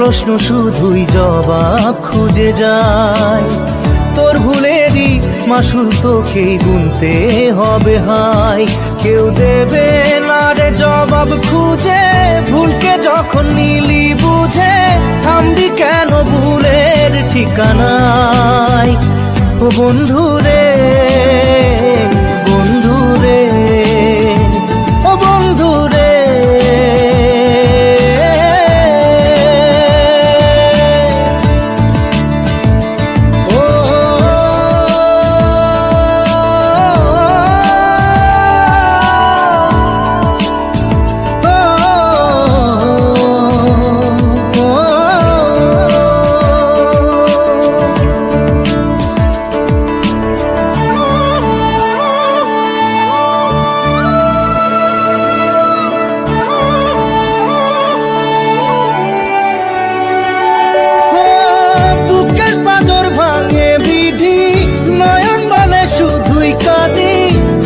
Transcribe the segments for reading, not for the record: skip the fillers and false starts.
প্রশ্ন শুধুই জবাব খুঁজে যায়। তোর ভুলেরই মাসুল তোকেই গুনতে হবে হাই। কেউ দেবে না রে জবাব খুঁজে, ভুলকে যখন নিলি বুঝে থামবি কেন ভুলের ঠিকানায়। ও বন্ধু রে, বন্ধু রে, ও বন্ধু রে।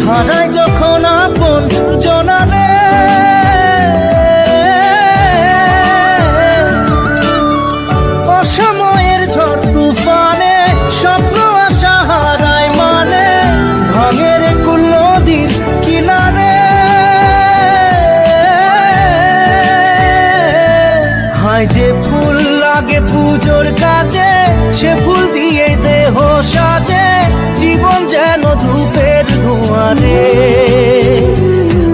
হারাই যখন আপন জনারে, অসময়ের ঝড় তুফানে স্বপ্ন আশা হারায় মানে, ভাঙের কুল নদীর কিনারে। হায় যে ফুল লাগে পুজোর কাজে, সে ফুল দিয়ে দেহ সাজে, জীবন যেন ধূপের ধোঁয়ারে।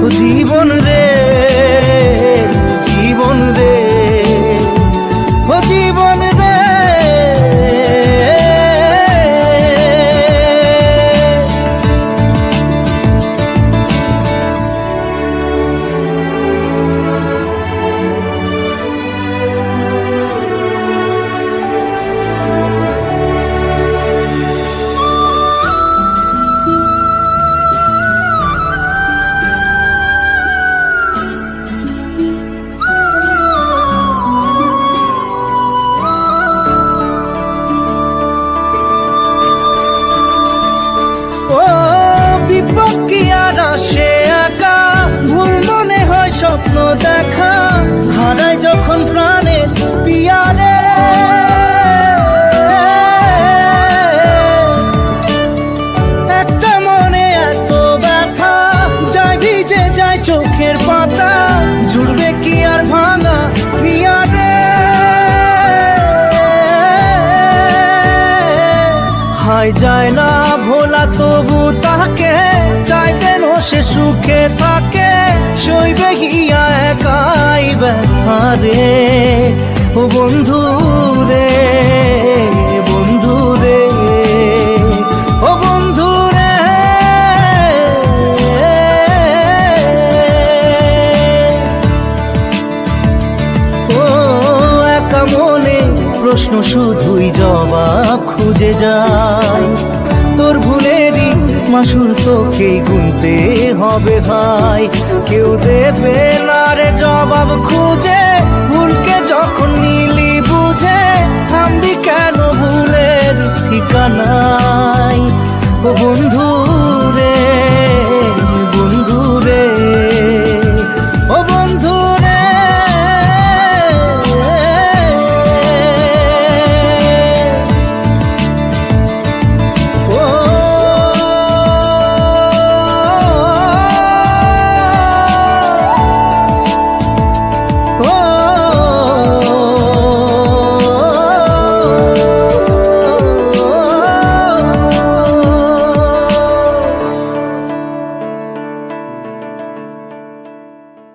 ও জীবন রে, জীবন রে, ও জীবন রে। সে একা ভুল মনে হয় স্বপ্ন দেখা, হারাই যখন প্রাণের পিয়ারে। একটা মনে এত ব্যথা যায় ভিজে যায় চোখের পাতা, জুড়বে কি আর ভাঙা পিয়ারে। হায় যায় না ভোলা তবু তাকে চাই যেন সে সুখে থাকে, সইবে হিয়া একাই ব্যথা রে। ও বন্ধু রে, বন্ধু রে, ও বন্ধু রে। ও একা মনে প্রশ্ন শুধুই জবাব খুঁজে যায়। তোর ভুলেরই মাসুল তোকেই গুনতে হবে ভাই। কেউ দেবে না রে জবাব খুঁজে, ভুলকে যখন নিলি বুঝে থামবি কেন ভুলের ঠিকানায়। ও বন্ধু